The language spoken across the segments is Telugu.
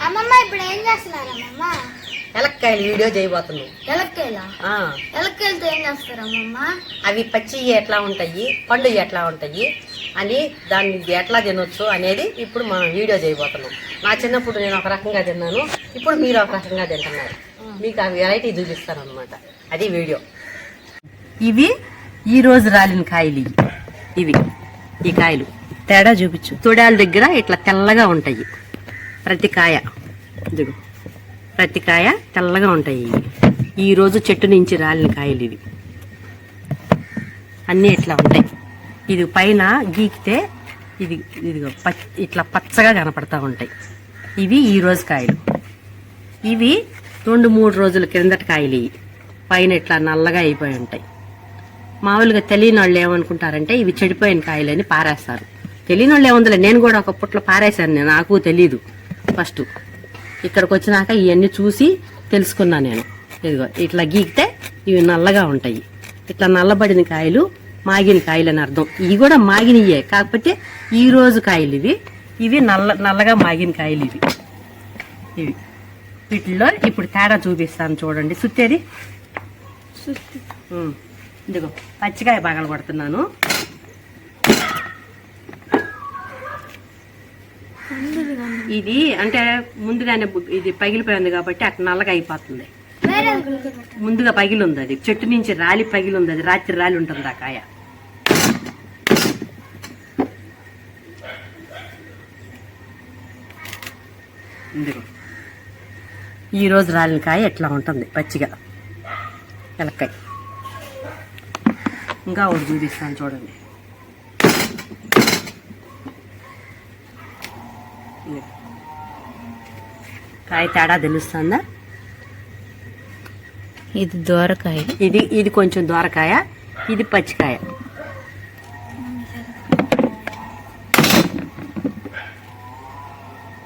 అమ్మమ్మ ఇప్పుడు ఏం చేస్తున్నారు అమ్మమ్మ? ఎలక్కాయలు వీడియో చేయబోతున్నాం. ఎలక్కాయలతో ఏం చేస్తారు అమ్మమ్మ? అవి పచ్చి ఎట్లా ఉంటాయి, పండు ఎట్లా ఉంటాయి అని దాన్ని ఎట్లా తినొచ్చు అనేది ఇప్పుడు మనం వీడియో చేయబోతున్నాం. నా చిన్నప్పుడు నేను ఒక రకంగా తిన్నాను, ఇప్పుడు మీరు ఒక రకంగా తింటున్నారు. మీకు ఆ వెరైటీ చూపిస్తాను అనమాట. అది వీడియో. ఇవి ఈ రోజు రాలిన కాయలు. ఇవి ఈ కాయలు తేడా చూపించు. తొడాల దగ్గర ఇట్లా తెల్లగా ఉంటాయి. ప్రతి కాయ ఇదిగో, ప్రతి కాయ తెల్లగా ఉంటాయి. ఈ రోజు చెట్టు నుంచి రాలిన కాయలు ఇవి. అన్నీ ఇట్లా ఉంటాయి. ఇది పైన గీకితే ఇది ఇదిగో ఇట్లా పచ్చగా కనపడతా ఉంటాయి. ఇవి ఈ రోజు కాయలు. ఇవి 2-3 రోజుల కిందటి కాయలు. ఇవి పైన ఇట్లా నల్లగా అయిపోయి ఉంటాయి. మామూలుగా తెలియని వాళ్ళు ఏమనుకుంటారంటే ఇవి చెడిపోయిన కాయలని పారేస్తారు. తెలియని వాళ్ళు ఏముందిలే, నేను కూడా ఒక పుట్లో పారేశాను. నాకు తెలీదు. ఫస్ట్ ఇక్కడికి వచ్చినాక ఇవన్నీ చూసి తెలుసుకున్నా నేను. ఇదిగో ఇట్లా గీకితే ఇవి నల్లగా ఉంటాయి. ఇట్లా నల్లబడిన కాయలు మాగిన కాయలు అని అర్థం. ఇవి కూడా మాగినయే, కాకపోతే ఈ రోజు కాయలు ఇవి. ఇవి నల్లగా మాగిన కాయలు ఇవి. ఇవి వీటిల్లో ఇప్పుడు తేడా చూపిస్తాను చూడండి. సుత్తేది ఇదిగో పచ్చికాయ పగల కొడుతున్నాను. ఇది అంటే ముందుగానే ఇది పగిలిపోయింది కాబట్టి అక్కడ నల్లగా అయిపోతుంది. ముందుగా పగిలి ఉంది, అది చెట్టు నుంచి రాలి పగిలి ఉంది. అది రాత్రి రాలి ఉంటుంది ఆ కాయ. ఇందులో ఈ రోజు రాలిన కాయ ఎట్లా ఉంటుంది పచ్చిగా ఎలక్కాయ. ఇంకా ఒకటి చూపిస్తాను చూడండి. కాయ తేడా తెలుస్తుందా? ఇది దోరకాయ, ఇది కొంచెం దోరకాయ, ఇది పచ్చికాయ.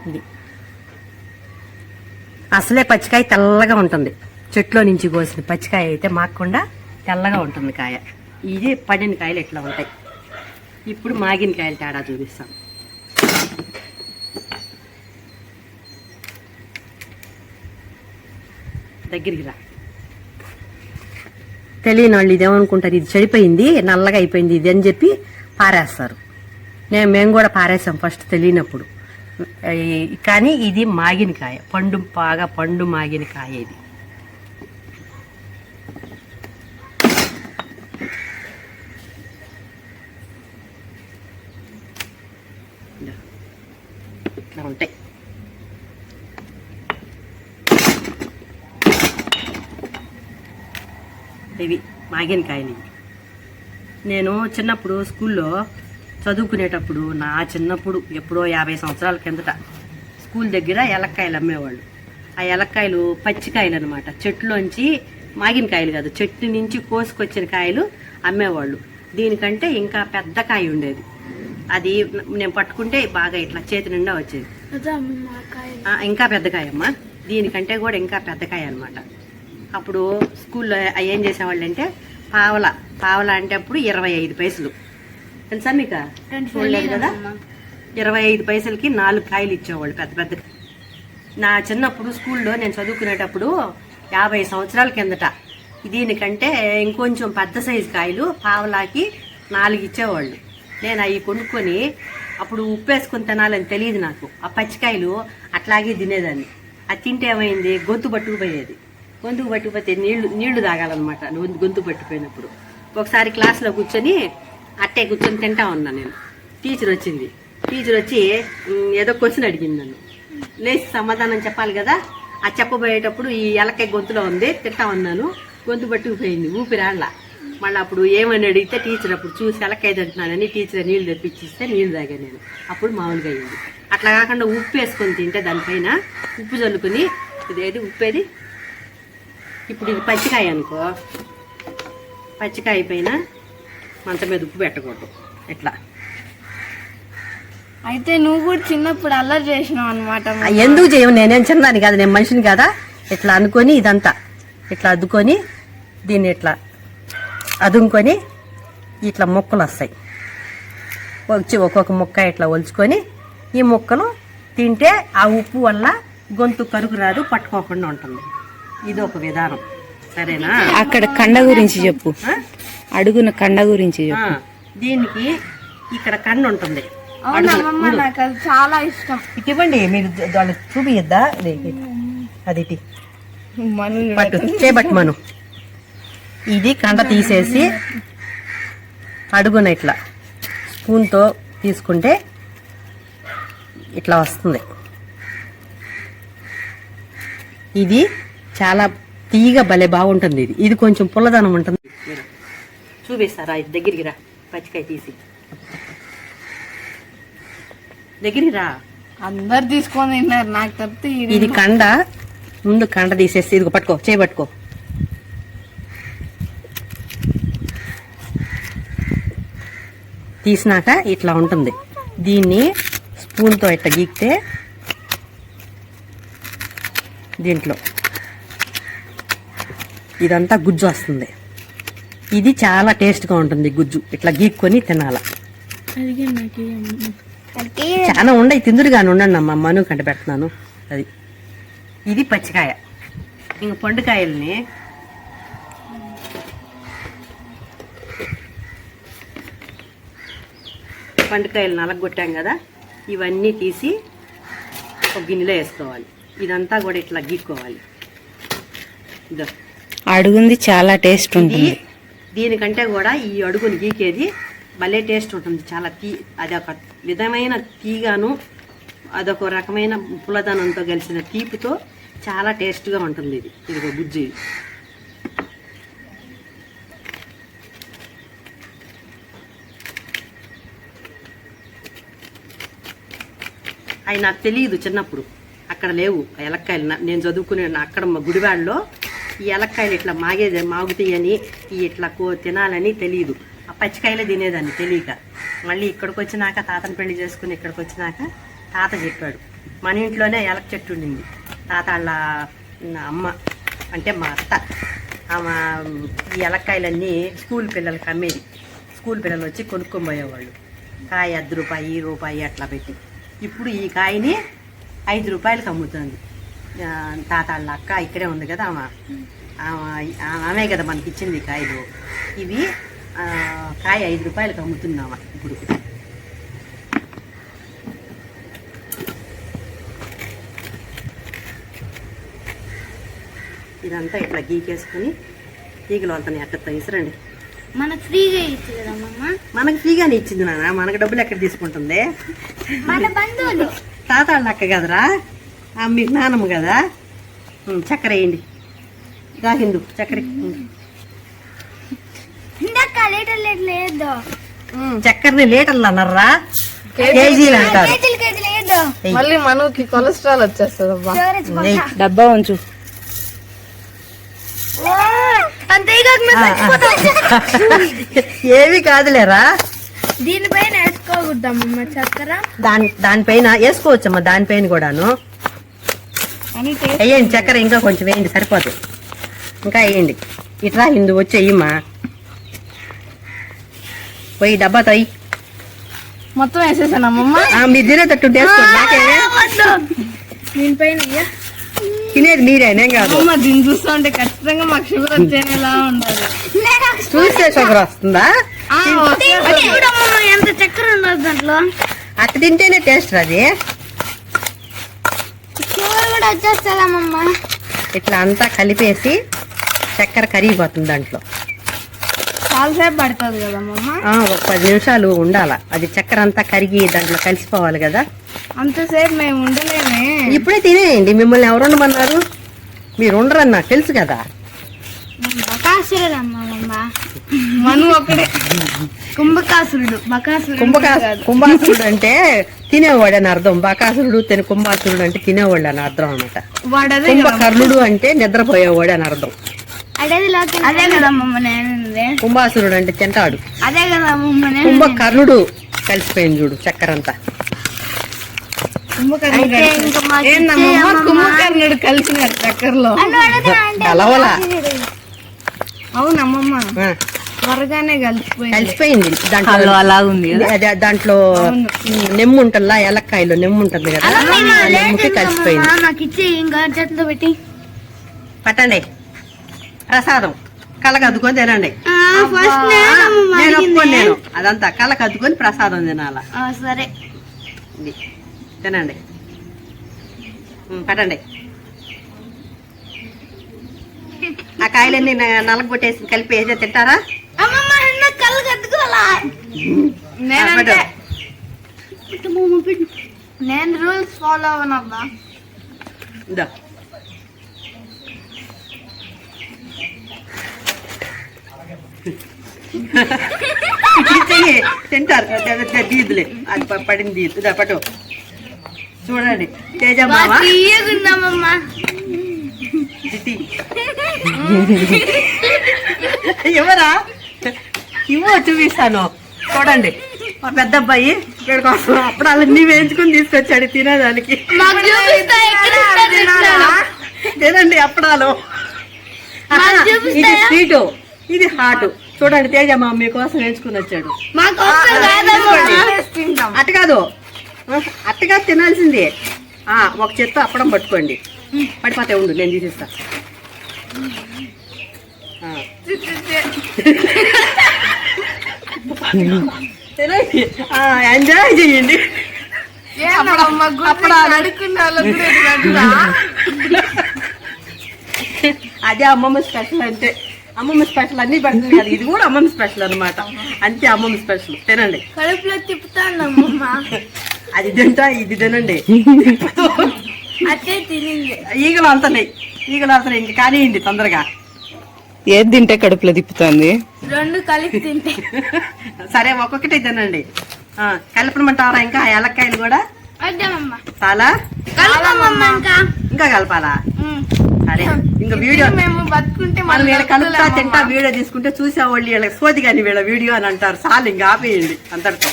ఇది అసలే పచ్చికాయ తెల్లగా ఉంటుంది. చెట్లో నుంచి కోసిన పచ్చికాయ అయితే మాకుండా తెల్లగా ఉంటుంది కాయ. ఇది పడిన కాయలు ఎట్లా ఉంటాయి. ఇప్పుడు మాగిన కాయలు తేడా చూపిస్తాం. దగ్గరికి రా. తెలియని వాళ్ళు ఇదేమనుకుంటారు, ఇది చెడిపోయింది, నల్లగా అయిపోయింది ఇది అని చెప్పి పారేస్తారు. మేము కూడా పారేసాం ఫస్ట్ తెలియనప్పుడు. కానీ ఇది మాగిన కాయ, బాగా పండు మాగిన కాయ ఇది. ఇట్లా ఉంటాయి. ఇవి మాగిన కాయలు. నేను చిన్నప్పుడు స్కూల్లో చదువుకునేటప్పుడు, నా చిన్నప్పుడు ఎప్పుడో 50 సంవత్సరాల కిందట స్కూల్ దగ్గర ఎలక్కాయలు అమ్మేవాళ్ళు. ఆ ఎలక్కాయలు పచ్చికాయలు అనమాట. చెట్టులోంచి మాగిన కాయలు కాదు, చెట్టు నుంచి కోసుకొచ్చిన కాయలు అమ్మేవాళ్ళు. దీనికంటే ఇంకా పెద్ద కాయ ఉండేది. అది నేను పట్టుకుంటే బాగా ఇట్లా చేతి నిండా వచ్చేది. ఇంకా పెద్ద కాయ అమ్మా, దీనికంటే కూడా ఇంకా పెద్ద కాయ అనమాట. అప్పుడు స్కూల్లో ఏం చేసేవాళ్ళు అంటే పావల అంటే అప్పుడు 25 పైసలు. తెలుసా మీకు? చూడలేదు కదా. 25 పైసలకి 4 కాయలు ఇచ్చేవాళ్ళు పెద్ద పెద్ద. నా చిన్నప్పుడు స్కూల్లో నేను చదువుకునేటప్పుడు 50 సంవత్సరాల కిందట దీనికంటే ఇంకొంచెం పెద్ద సైజు కాయలు పావలాకి 4 ఇచ్చేవాళ్ళు. నేను అవి కొనుక్కొని అప్పుడు ఉప్పు వేసుకొని తినాలని తెలియదు నాకు. ఆ పచ్చికాయలు అట్లాగే తినేదాన్ని. అది తింటే ఏమైంది, గొంతు పట్టుకుపోయేది. గొంతుకు పట్టుకుపోతే నీళ్లు తాగాలన్నమాట గొంతు పట్టిపోయినప్పుడు. ఒకసారి క్లాస్లో కూర్చొని అట్టే కూర్చొని తింటా ఉన్నా నేను. టీచర్ వచ్చి ఏదో క్వశ్చన్ అడిగింది నన్ను. లేచి సమాధానం చెప్పాలి కదా. ఆ చెప్పబోయేటప్పుడు ఈ ఎలకాయ గొంతులో ఉంది, తింటా ఉన్నాను, గొంతు పట్టుకుపోయింది, ఊపిరాళ్ళ. మళ్ళీ అప్పుడు ఏమని అడిగితే టీచర్ అప్పుడు చూసి ఎలకాయ తింటున్నానని టీచర్ నీళ్ళు తెప్పించిస్తే నీళ్ళు తాగా నేను. అప్పుడు మామూలుగా అయింది. అట్లా కాకుండా ఉప్పు వేసుకొని తింటే దానిపైన ఉప్పు చల్లుకొని, ఇదేది ఉప్పేది, ఇప్పుడు ఇది పచ్చికాయ అనుకో, పచ్చికాయ పైన మంట మీద ఉప్పు పెట్టకూడదు. ఎట్లా అయితే నువ్వు కూడా చిన్నప్పుడు అల్లరి చేసినావు అనమాట. ఎందుకు చేయవు, నేనేం చిన్నదాన్ని కాదు, నేను మనిషిని కదా. ఇట్లా అనుకొని ఇదంతా ఇట్లా అద్దుకొని దీన్ని ఇట్లా అదుముకొని ఇట్లా ముక్కలు వస్తాయి. వచ్చి ఒక్కొక్క ముక్క ఇట్లా ఒలుచుకొని ఈ ముక్కను తింటే ఆ ఉప్పు వల్ల గొంతు కరుకు రాదు, పట్టుకోకుండా ఉంటుంది. ఇది ఒక విధానం, సరేనా? అక్కడ కండ గురించి చెప్పు, అడుగున కండ గురించి చెప్పు. దీనికి ఇక్కడ కన్ను ఉంటుంది. అవునమ్మమ్మ, నాకు అది చాలా ఇష్టం. ఇటు ఇవ్వండి, మీరు వాళ్ళు చూపిద్దా? అది ఇటు పట్టు, చేపట్టు మను. ఇది కండ తీసేసి అడుగున ఇట్లా స్పూన్తో తీసుకుంటే ఇట్లా వస్తుంది. ఇది చాలా తీగ భలే బాగుంటుంది. ఇది కొంచెం పుల్లదనం ఉంటుంది. చూపిస్తారా? ఇది దగ్గరికి రా, పచ్చికాయ తీసి దగ్గరికి రా. అందరు తీసుకొని తిన్నారు, నాకు తప్పితే ఇది కండ. ముందు కండ తీసేసి ఇదిగో పట్టుకో, చేయబట్టుకో. తీసినాక ఇట్లా ఉంటుంది. దీన్ని స్పూన్తో ఇట్లా గీక్తే దీంట్లో ఇదంతా గుజ్జు వస్తుంది. ఇది చాలా టేస్ట్గా ఉంటుంది. గుజ్జు ఇట్లా గీక్కొని తినాల. చాలా ఉండయి, తిందురుగానే ఉండండి అమ్మ, మను కంట పెడుతున్నాను. అది ఇది పచ్చికాయ. ఇంక పండుకాయల్ని నలగొట్టాం కదా, ఇవన్నీ తీసి ఒక గిన్నెలో వేసుకోవాలి. ఇదంతా కూడా ఇట్లా గీక్కోవాలి. ఇదో అడుగుంది చాలా టేస్ట్ ఉంటుంది. దీనికంటే కూడా ఈ అడుగుని గీకేది భలే టేస్ట్ ఉంటుంది. చాలా అదొక విధమైన తీగాను, అదొక రకమైన పుల్లదనంతో కలిసిన తీపితో చాలా టేస్ట్గా ఉంటుంది. ఇది గుజ్జు. అవి నాకు తెలియదు చిన్నప్పుడు, అక్కడ లేవు ఎలక్కాయలు. నేను చదువుకునే అక్కడ మా గుడివాడలో ఈ ఎలక్కాయలు ఇట్లా మాగుతాయని, ఇట్లా తినాలని తెలియదు. ఆ పచ్చికాయలే తినేదాన్ని తెలియక. మళ్ళీ ఇక్కడికి వచ్చినాక, తాతను పెళ్లి చేసుకుని ఇక్కడికి వచ్చినాక తాత చెప్పాడు. మన ఇంట్లోనే ఎలక చెట్టు ఉండింది. తాత వాళ్ళ అమ్మ అంటే మా అత్త, ఆమె ఈ ఎలక్కాయలన్నీ స్కూల్ పిల్లలకి అమ్మేది. స్కూల్ పిల్లలు వచ్చి కొనుక్కొని పోయేవాళ్ళు. కాయ ₹1, రూపాయి అట్లా పెట్టి. ఇప్పుడు ఈ కాయని ₹5 అమ్ముతుంది. తాత వాళ్ళ అక్క ఇక్కడే ఉంది కదా, ఆమె కదా మనకి ఇచ్చింది కాయలు. ఇవి కాయ ₹5 అమ్ముతున్నామా ఇప్పుడు. ఇదంతా ఇట్లా గీకేసుకుని తీగలు వెళ్తాయి. అక్కడ ఇసరండి. మనకు ఫ్రీగా ఇచ్చింది కదమ్మా. మనకు ఫ్రీగానే ఇచ్చింది నాన్న, మనకు డబ్బులు ఎక్కడ తీసుకుంటుంది? మన బంధువులు. తాత వాళ్ళ అక్క కదరా, మీకు నానమ్మ కదా. చక్కెర వేయండి, హిందూ చక్కెర. చక్కెరని లీటర్లు అన్నారా, కేజీలు అంటారు. మళ్ళీ మనకి కొలెస్ట్రాల్ వచ్చేస్తుంది. డబ్బా ఉంచు. ఏవి కాదులేరా. దీనిపైన వేసుకోకూడదమ్మా చక్కెర. దానిపైన వేసుకోవచ్చమ్మా, దానిపైన కూడాను వేయండి చక్కెర. ఇంకా కొంచెం వేయండి, సరిపోతుంది. ఇంకా వేయండి. ఇట్లా హిందూ వచ్చి వెయ్యమ్మా, పోయి డబ్బా తోయి. మొత్తం వేసేసానమ్మా. మీరు తినేటట్టు దీనిపైన తినేది మీరేనేం కాదు. దీన్ని చూస్తుంటే ఖచ్చితంగా మాకు షుగర్ వచ్చేలా ఉండాలి. చూస్తే షుగర్ వస్తుందా? ఎంత చక్కెర ఉండదు దాంట్లో. అట్ట తింటేనే టేస్ట్ అది. షుగర్ కూడా వచ్చేస్తామమ్మా. ఇట్లా అంతా కలిపేసి చక్కెర కరిగిపోతుంది దాంట్లో. చాలాసేపు పడుతుంది కదమ్మా. ఒక 10 నిమిషాలు ఉండాల. అది చక్కెర అంతా కరిగి దాంట్లో కలిసిపోవాలి కదా. అంతసేపు మేము ఉండలేమే. ఇప్పుడే తినేయండి. మిమ్మల్ని ఎవరు ఉండమన్నారు? మీరు ఉండరని నాకు తెలుసు కదా. మను ఒకడే కుంభకాసురుడు. కుంభాసురుడు అంటే తినేవాడు అని అర్థం. బకాసురుడు కుంభాసురుడు అంటే తినేవాడు అని అర్థం అనమాట. కుంభకర్ణుడు అంటే నిద్రపోయేవాడు అని అర్థం. అదే కదమ్మా. కుంభాసురుడు అంటే తింటాడు. అదే కదమ్మా. కుంభకర్ణుడు కలిసిపోయింది చూడు చక్కెరంతా. కుంభకర్ణుడు కలిసినాడు చక్కెరలో. కలవలా. అవునమ్మమ్మ. త్వరగానే కలిసిపోయింది. కలిసిపోయింది దాంట్లో. హలో అలాగుంది కదా. అదే దాంట్లో నెమ్ము ఉంటుందా, ఏలక్కాయలో నెమ్ము ఉంటుంది కదా, ఆ నెమ్ముకి కలిసిపోయింది. నాకు ఇచ్చి ఇంకా చేతిలో పెట్టి పట్టండి ప్రసాదం, కళ్ళకు అద్దుకొని తినండి. నేను ఒప్పుకోను, నేను అదంతా కళ్ళకు అద్దుకొని ప్రసాదం తినాల. సరే ఇది తినండి. పట్టండి. ఆ కాయలన్నీ నలగొట్టేసి కలిపి ఏదో తింటారా? కళ్ళు కట్టుకోవాలా? నేను రూల్స్ ఫాలో అవనబ్బా. ఇదో తింటారు. దీదులే అది పడింది. ఇదా పట్టు చూడండి. తేజ బావ ఎవరా ఇవో చూపిస్తాను చూడండి. మా పెద్ద అబ్బాయి ఇక్కడ కోసం అప్పుడన్నీ వేయించుకుని తీసుకొచ్చాడు తినేదానికి. తినండి అప్పడాలు. ఇది స్వీటు, ఇది హాటు. చూడండి తేజమ్మ మీకోసం వేయించుకుని వచ్చాడు. అట్ట కాదు, అట్టగా తినాల్సిందే. ఒక చేత్తో అప్పడం పట్టుకోండి. పడిపోతే ఉండు నేను తీసిస్తా. తినండి, ఎంజాయ్ చెయ్యండి. అదే అమ్మమ్మ స్పెషల్ అంటే. అమ్మమ్మ స్పెషల్ అన్ని పెడుతుంది కదా, ఇది కూడా అమ్మమ్మ స్పెషల్ అనమాట. అంతే అమ్మమ్మ స్పెషల్. తినండి. కడుపులో తిప్పుతాను. అది తింటా, ఇది తినండి. అదే తినింది. ఈగలు అంతనే, ఈగలు అంతనే. ఇంక కానివ్వండి తొందరగా. ఏది తింటే కడుపులో తిప్పుతుంది? రెండు కలిపి తింటే. సరే ఒక్కొక్కటి తినండి. కలపమంటారా? ఇంకా ఏలక్కాయలు కూడా చాలా ఇంకా కలపాలా? సరే ఇంకా వీడియో మేము బతుకుంటే మనం వీళ్ళ కలుపుతా తింటా వీడియో తీసుకుంటే చూసేవాళ్ళు వీళ్ళకి సోది కానీ వీళ్ళ వీడియో అని అంటారు. చాలు ఇంకా ఆపేయండి అంతటితో.